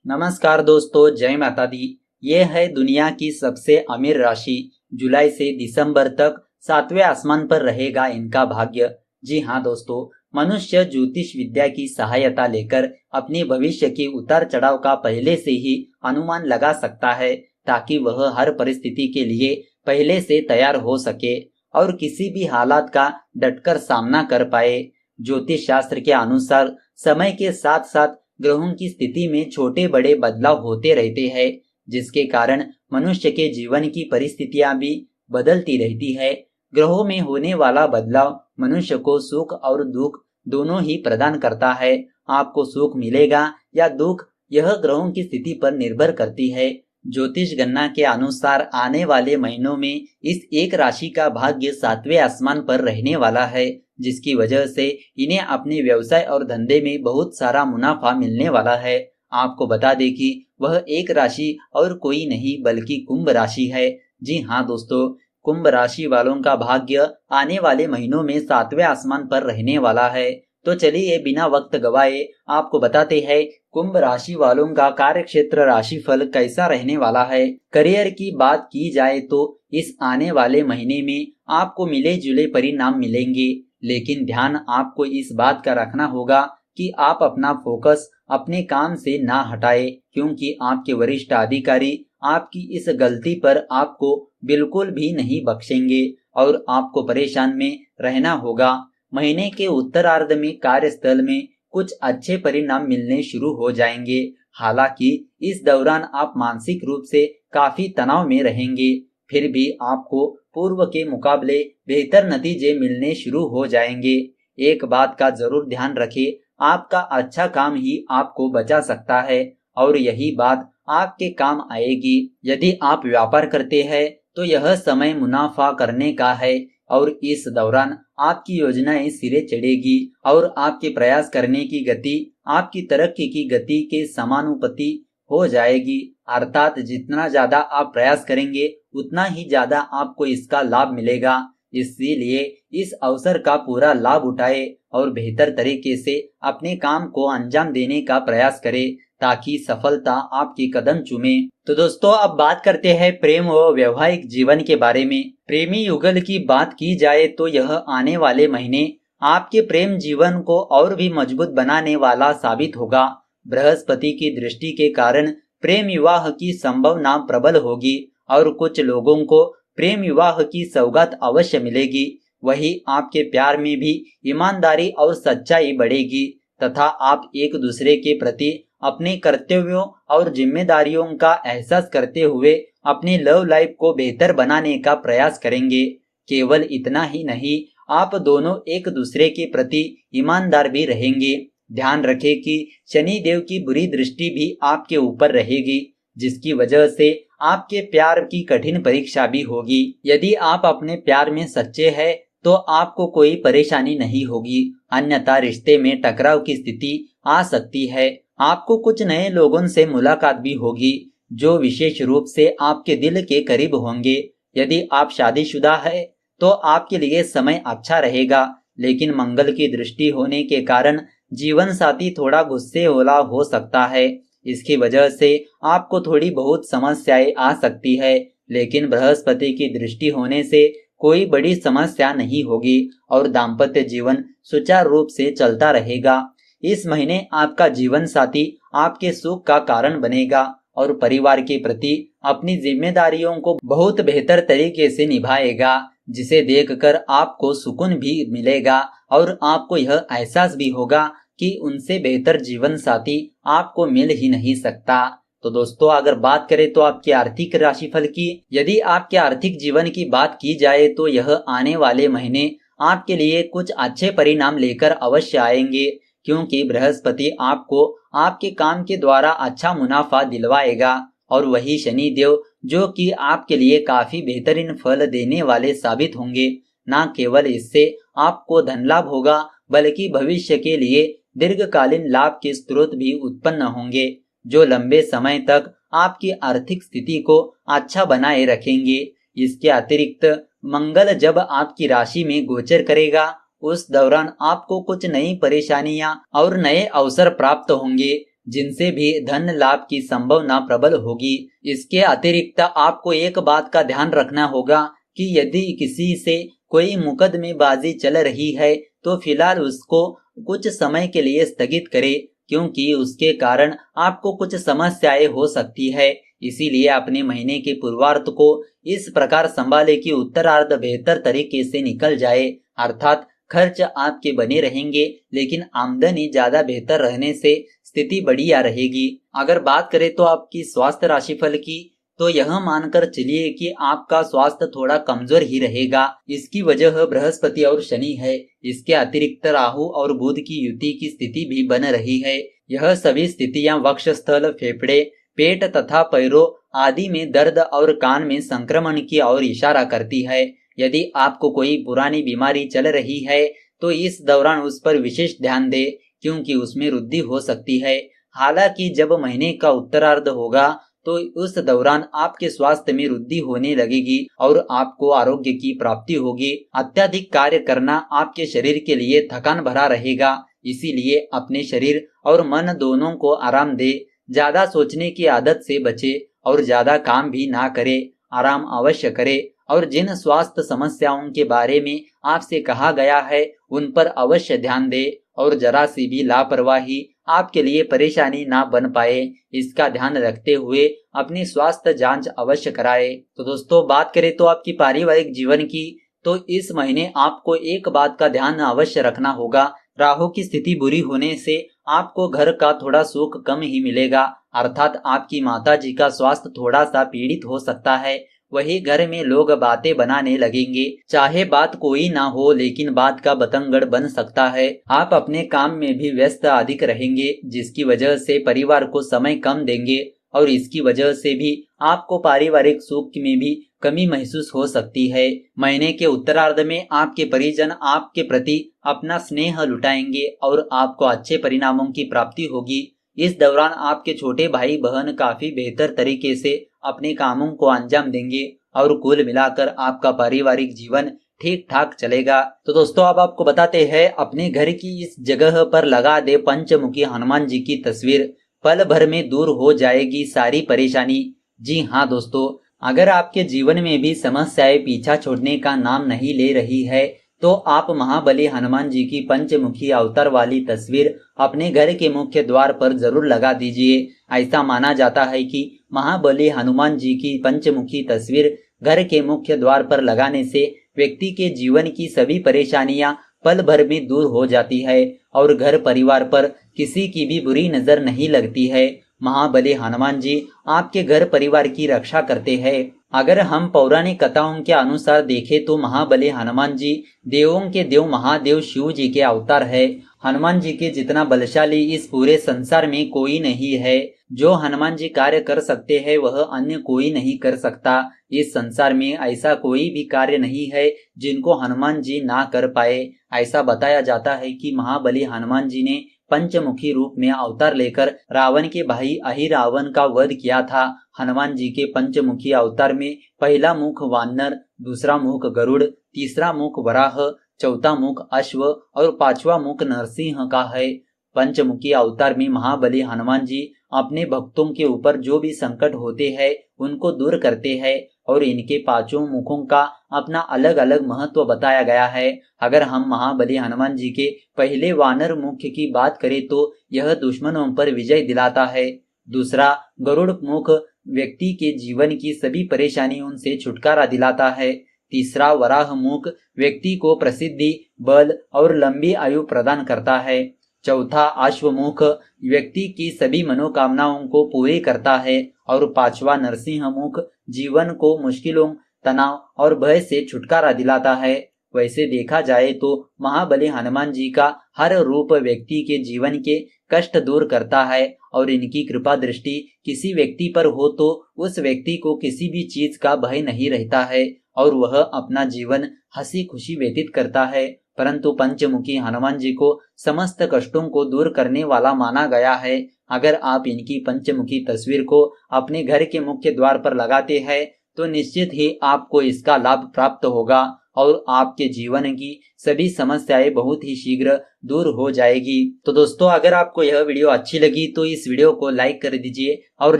नमस्कार दोस्तों, जय माता दी। ये है दुनिया की सबसे अमीर राशि। जुलाई से दिसंबर तक सातवें आसमान पर रहेगा इनका भाग्य। जी हाँ दोस्तों, मनुष्य ज्योतिष विद्या की सहायता लेकर अपने भविष्य के उतार चढ़ाव का पहले से ही अनुमान लगा सकता है, ताकि वह हर परिस्थिति के लिए पहले से तैयार हो सके और किसी भी हालात का डटकर सामना कर पाए। ज्योतिष शास्त्र के अनुसार समय के साथ साथ ग्रहों की स्थिति में छोटे बड़े बदलाव होते रहते हैं, जिसके कारण मनुष्य के जीवन की परिस्थितियां भी बदलती रहती है। ग्रहों में होने वाला बदलाव मनुष्य को सुख और दुख दोनों ही प्रदान करता है। आपको सुख मिलेगा या दुख, यह ग्रहों की स्थिति पर निर्भर करती है। ज्योतिष गणना के अनुसार आने वाले महीनों में इस एक राशि का भाग्य सातवें आसमान पर रहने वाला है, जिसकी वजह से इन्हें अपने व्यवसाय और धंधे में बहुत सारा मुनाफा मिलने वाला है। आपको बता दें कि वह एक राशि और कोई नहीं बल्कि कुंभ राशि है। जी हाँ दोस्तों, कुंभ राशि वालों का भाग्य आने वाले महीनों में सातवें आसमान पर रहने वाला है। तो चलिए बिना वक्त गवाए आपको बताते हैं कुंभ राशि वालों का कार्य क्षेत्र राशिफल कैसा रहने वाला है। करियर की बात की जाए तो इस आने वाले महीने में आपको मिले जुले परिणाम मिलेंगे, लेकिन ध्यान आपको इस बात का रखना होगा कि आप अपना फोकस अपने काम से ना हटाए, क्योंकि आपके वरिष्ठ अधिकारी आपकी इस गलती पर आपको बिल्कुल भी नहीं बख्शेंगे और आपको परेशान में रहना होगा। महीने के उत्तरार्ध में कार्यस्थल में कुछ अच्छे परिणाम मिलने शुरू हो जाएंगे। हालांकि इस दौरान आप मानसिक रूप से काफी तनाव में रहेंगे, फिर भी आपको पूर्व के मुकाबले बेहतर नतीजे मिलने शुरू हो जाएंगे। एक बात का जरूर ध्यान रखें, आपका अच्छा काम ही आपको बचा सकता है और यही बात आपके काम आएगी। यदि आप व्यापार करते हैं तो यह समय मुनाफा करने का है और इस दौरान आपकी योजनाएं सिरे चढ़ेगी और आपके प्रयास करने की गति आपकी तरक्की की गति के समानुपाती हो जाएगी। अर्थात जितना ज्यादा आप प्रयास करेंगे उतना ही ज्यादा आपको इसका लाभ मिलेगा। इसीलिए इस अवसर का पूरा लाभ उठाए और बेहतर तरीके से अपने काम को अंजाम देने का प्रयास करें, ताकि सफलता आपके कदम चूमे। तो दोस्तों, अब बात करते हैं प्रेम व वैवाहिक जीवन के बारे में। प्रेमी युगल की बात की जाए तो यह आने वाले महीने आपके प्रेम जीवन को और भी मजबूत बनाने वाला साबित होगा। बृहस्पति की दृष्टि के कारण प्रेम विवाह की संभावना प्रबल होगी और कुछ लोगों को प्रेम विवाह की सौगात अवश्य मिलेगी। वही आपके प्यार में भी ईमानदारी और सच्चाई बढ़ेगी तथा आप एक दूसरे के प्रति अपने कर्तव्यों और जिम्मेदारियों का एहसास करते हुए अपनी लव लाइफ को बेहतर बनाने का प्रयास करेंगे। केवल इतना ही नहीं, आप दोनों एक दूसरे के प्रति ईमानदार भी रहेंगे। ध्यान रखें कि शनि देव की बुरी दृष्टि भी आपके ऊपर रहेगी, जिसकी वजह से आपके प्यार की कठिन परीक्षा भी होगी। यदि आप अपने प्यार में सच्चे हैं तो आपको कोई परेशानी नहीं होगी, अन्यथा रिश्ते में टकराव की स्थिति आ सकती है। आपको कुछ नए लोगों से मुलाकात भी होगी जो विशेष रूप से आपके दिल के करीब होंगे। यदि आप शादीशुदा है तो आपके लिए समय अच्छा रहेगा, लेकिन मंगल की दृष्टि होने के कारण जीवन साथी थोड़ा गुस्से वाला हो सकता है। इसकी वजह से आपको थोड़ी बहुत समस्याएं आ सकती है, लेकिन बृहस्पति की दृष्टि होने से कोई बड़ी समस्या नहीं होगी और दाम्पत्य जीवन सुचारू रूप से चलता रहेगा। इस महीने आपका जीवन साथी आपके सुख का कारण बनेगा और परिवार के प्रति अपनी जिम्मेदारियों को बहुत बेहतर तरीके से निभाएगा, जिसे देखकर आपको सुकून भी मिलेगा और आपको यह एहसास भी होगा कि उनसे बेहतर जीवन साथी आपको मिल ही नहीं सकता। तो दोस्तों, अगर बात करें तो आपके आर्थिक राशिफल की, यदि आपके आर्थिक जीवन की बात की जाए तो यह आने वाले महीने आपके लिए कुछ अच्छे परिणाम लेकर अवश्य आएंगे, क्योंकि बृहस्पति आपको आपके काम के द्वारा अच्छा मुनाफा दिलवाएगा और वही शनि देव जो कि आपके लिए काफी बेहतरीन फल देने वाले साबित होंगे। न केवल इससे आपको धन लाभ होगा, बल्कि भविष्य के लिए दीर्घकालीन लाभ के स्रोत भी उत्पन्न होंगे, जो लंबे समय तक आपकी आर्थिक स्थिति को अच्छा बनाए रखेंगे। इसके अतिरिक्त मंगल जब आपकी राशि में गोचर करेगा, उस दौरान आपको कुछ नई परेशानियां और नए अवसर प्राप्त होंगे, जिनसे भी धन लाभ की संभावना प्रबल होगी। इसके अतिरिक्त आपको एक बात का ध्यान रखना होगा कि यदि किसी से कोई मुकदमेबाजी चल रही है तो फिलहाल उसको कुछ समय के लिए स्थगित करें, क्योंकि उसके कारण आपको कुछ समस्याएं हो सकती है। इसीलिए अपने महीने के पूर्वार्ध को इस प्रकार संभाले कि उत्तरार्ध बेहतर तरीके से निकल जाए, अर्थात खर्च आपके बने रहेंगे लेकिन आमदनी ज्यादा बेहतर रहने से स्थिति बढ़िया रहेगी। अगर बात करें तो आपकी स्वास्थ्य राशिफल की, तो यह मानकर चलिए कि आपका स्वास्थ्य थोड़ा कमजोर ही रहेगा। इसकी वजह बृहस्पति और शनि है। इसके अतिरिक्त राहु और बुध की युति की स्थिति भी बन रही है। यह सभी स्थितियां वक्षस्थल, फेफड़े, पेट तथा पैरों आदि में दर्द और कान में संक्रमण की ओर इशारा करती है। यदि आपको कोई पुरानी बीमारी चल रही है तो इस दौरान उस पर विशेष ध्यान दें, क्योंकि उसमें वृद्धि हो सकती है। हालांकि जब महीने का उत्तरार्ध होगा तो उस दौरान आपके स्वास्थ्य में वृद्धि होने लगेगी और आपको आरोग्य की प्राप्ति होगी। अत्यधिक कार्य करना आपके शरीर के लिए थकान भरा रहेगा, इसीलिए अपने शरीर और मन दोनों को आराम दे। ज्यादा सोचने की आदत से बचे और ज्यादा काम भी ना करे। आराम अवश्य करे और जिन स्वास्थ्य समस्याओं के बारे में आपसे कहा गया है उन पर अवश्य ध्यान दे और जरा सी भी लापरवाही आपके लिए परेशानी ना बन पाए, इसका ध्यान रखते हुए अपनी स्वास्थ्य जांच अवश्य कराए। तो दोस्तों, बात करें तो आपकी पारिवारिक जीवन की, तो इस महीने आपको एक बात का ध्यान अवश्य रखना होगा। राहु की स्थिति बुरी होने से आपको घर का थोड़ा सुख कम ही मिलेगा, अर्थात आपकी माताजी का स्वास्थ्य थोड़ा सा पीड़ित हो सकता है। वही घर में लोग बातें बनाने लगेंगे, चाहे बात कोई ना हो लेकिन बात का बतंगड़ बन सकता है। आप अपने काम में भी व्यस्त अधिक रहेंगे, जिसकी वजह से परिवार को समय कम देंगे और इसकी वजह से भी आपको पारिवारिक सुख में भी कमी महसूस हो सकती है। महीने के उत्तरार्ध में आपके परिजन आपके प्रति अपना स्नेह लुटाएंगे और आपको अच्छे परिणामों की प्राप्ति होगी। इस दौरान आपके छोटे भाई बहन काफी बेहतर तरीके से अपने कामों को अंजाम देंगे और कुल मिलाकर आपका पारिवारिक जीवन ठीक ठाक चलेगा। तो दोस्तों, अब आपको बताते हैं अपने घर की इस जगह पर लगा दे पंचमुखी हनुमान जी की तस्वीर, पल भर में दूर हो जाएगी सारी परेशानी। जी हाँ दोस्तों, अगर आपके जीवन में भी समस्याएं पीछा छोड़ने का नाम नहीं ले रही है तो आप महाबली हनुमान जी की पंचमुखी अवतार वाली तस्वीर अपने घर के मुख्य द्वार पर जरूर लगा दीजिए। ऐसा माना जाता है कि महाबली हनुमान जी की पंचमुखी तस्वीर घर के मुख्य द्वार पर लगाने से व्यक्ति के जीवन की सभी परेशानियां पल भर में दूर हो जाती है और घर परिवार पर किसी की भी बुरी नजर नहीं लगती है। महाबली हनुमान जी आपके घर परिवार की रक्षा करते हैं। अगर हम पौराणिक कथाओं के अनुसार देखें तो महाबली हनुमान जी देवों के देव महादेव शिव जी के अवतार है। हनुमान जी के जितना बलशाली इस पूरे संसार में कोई नहीं है। जो हनुमान जी कार्य कर सकते हैं वह अन्य कोई नहीं कर सकता। इस संसार में ऐसा कोई भी कार्य नहीं है जिनको हनुमान जी ना कर पाए। ऐसा बताया जाता है कि महाबली हनुमान जी ने पंचमुखी रूप में अवतार लेकर रावण के भाई अहिरावण का वध किया था। हनुमान जी के पंचमुखी अवतार में पहला मुख वानर, दूसरा मुख गरुड़, तीसरा मुख वराह, चौथा मुख अश्व और पांचवा मुख नरसिंह का है। पंचमुखी अवतार में महाबली हनुमान जी अपने भक्तों के ऊपर जो भी संकट होते हैं उनको दूर करते हैं और इनके पांचों मुखों का अपना अलग अलग महत्व बताया गया है। अगर हम महाबली हनुमान जी के पहले वानर मुख की बात करें तो यह दुश्मनों पर विजय दिलाता है। दूसरा गरुड़ मुख व्यक्ति के जीवन की सभी परेशानियों से छुटकारा दिलाता है। तीसरा वराह मुख व्यक्ति को प्रसिद्धि, बल और लंबी आयु प्रदान करता है। चौथा अश्वमुख व्यक्ति की सभी मनोकामनाओं को पूरी करता है और पांचवा नरसिंह मुख जीवन को मुश्किलों, तनाव और भय से छुटकारा दिलाता है। वैसे देखा जाए तो महाबली हनुमान जी का हर रूप व्यक्ति के जीवन के कष्ट दूर करता है और इनकी कृपा दृष्टि किसी व्यक्ति पर हो तो उस व्यक्ति को किसी भी चीज का भय नहीं रहता है और वह अपना जीवन हंसी खुशी व्यतीत करता है। परंतु पंचमुखी हनुमान जी को समस्त कष्टों को दूर करने वाला माना गया है। अगर आप इनकी पंचमुखी तस्वीर को अपने घर के मुख्य द्वार पर लगाते हैं तो निश्चित ही आपको इसका लाभ प्राप्त होगा और आपके जीवन की सभी समस्याएं बहुत ही शीघ्र दूर हो जाएगी। तो दोस्तों, अगर आपको यह वीडियो अच्छी लगी तो इस वीडियो को लाइक कर दीजिए और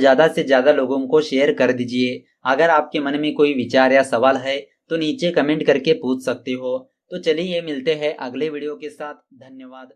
ज्यादा से ज्यादा लोगों को शेयर कर दीजिए। अगर आपके मन में कोई विचार या सवाल है तो नीचे कमेंट करके पूछ सकते हो। तो चलिए मिलते हैं अगले वीडियो के साथ। धन्यवाद।